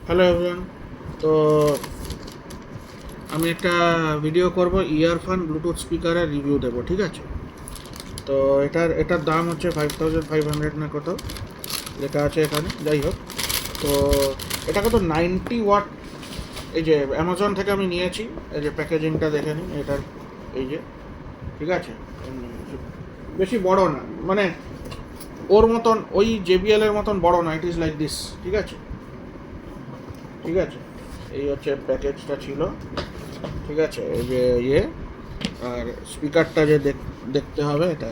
Hello everyone. তো আমি একটা ভিডিও করব ইয়ারফোন ব্লুটুথ স্পিকারের রিভিউ দেবো, ঠিক আছে? তো এটার দাম হচ্ছে 5500 না কত লেখা আছে এখানে, যাই হোক। তো এটা কত 90 ওয়াট। এই যে অ্যামাজন থেকে আমি নিয়েছি, এই যে প্যাকেজিংটা দেখে নিন এটার, এই যে, ঠিক আছে? বেশি বড় না, মানে ওর মতন, ওই জেবিএল এর মতন বড় না, ইট ইজ লাইক দিস, ঠিক আছে? ঠিক আছে, এই হচ্ছে প্যাকেজটা ছিল, ঠিক আছে? এই যে আর স্পিকারটা যে দেখতে হবে এটা,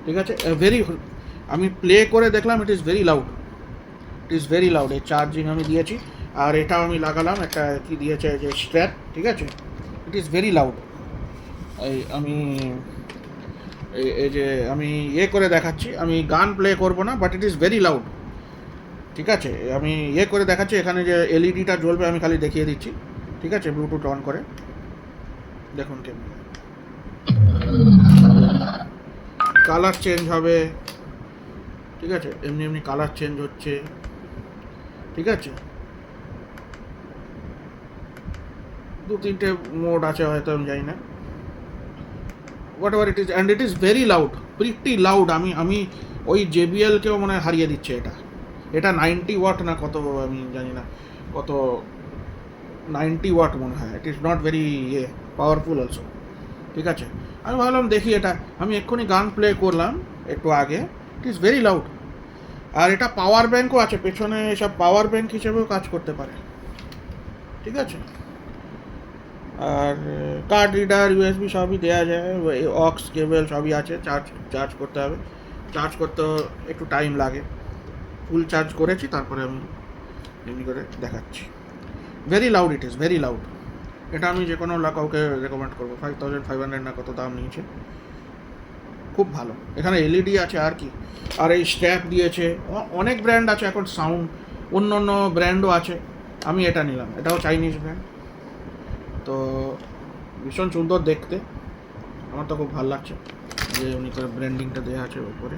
ঠিক আছে? ভেরি, আমি প্লে করে দেখলাম, it is very loud, it is very loud. এই চার্জিং আমি দিয়েছি, আর এটাও আমি লাগালাম, একটা কি দিয়েছে যে স্ট্র্যাপ, ঠিক আছে? It is very loud. আমি এই যে আমি করে দেখাচ্ছি, আমি গান প্লে করব না, but it is very loud, ঠিক আছে? আমি করে দেখাচ্ছি, এখানে যে এলইডিটা জ্বলবে আমি খালি দেখিয়ে দিচ্ছি, ঠিক আছে? ব্লুটুথ অন করে দেখুন কেমন কালার চেঞ্জ হবে, ঠিক আছে? এমনি এমনি কালার চেঞ্জ হচ্ছে, ঠিক আছে? দু তিনটে মোড আছে হয়তো, আমি জানি না, what ever it is, and it is very loud, pretty loud. আমি ওই জেবিএলকেও মনে হয় হারিয়ে দিচ্ছে এটা। এটা 90 ওয়াট না কত, আমি জানি না কত, 90 ওয়াট মনে হয়। It is not very powerful also, ঠিক আছে? আমি ভাবলাম দেখি এটা, আমি এক্ষুনি গান প্লে করলাম একটু আগে, ইট ইজ ভেরি লাউড। আর এটা পাওয়ার ব্যাঙ্কও আছে পেছনে, সব পাওয়ার ব্যাঙ্ক হিসেবেও কাজ করতে পারে, ঠিক আছে? আর কার্ড রিডার, ইউএসবি সবই দেওয়া যায়, অক্স কেবল সবই আছে। চার্জ করতে হবে, চার্জ করতে একটু টাইম লাগে। ফুল চার্জ করেছি, তারপরে আমি এমনি করে দেখাচ্ছি। Very loud, it is very loud. এটা আমি যে কোনো কাউকে রেকমেন্ড করবো। 5500 না কত দাম নিয়েছে, খুব ভালো। এখানে এলইডি আছে, আর কি, আর এই স্ট্র্যাপ দিয়েছে। অনেক ব্র্যান্ড আছে এখন, সাউন্ড অন্য অন্য ব্র্যান্ডও আছে। আমি এটা নিলাম, এটাও চাইনিজ ব্র্যান্ড। তো ভীষণ সুন্দর দেখতে, আমার তো খুব ভালো লাগছে যে উনি করে ব্র্যান্ডিংটা দেওয়া আছে উপরে।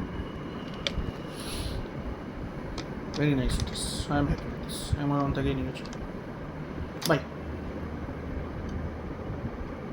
Very nice it is, I am happy with this. Amazon থেকেই নিয়েছি। বাই।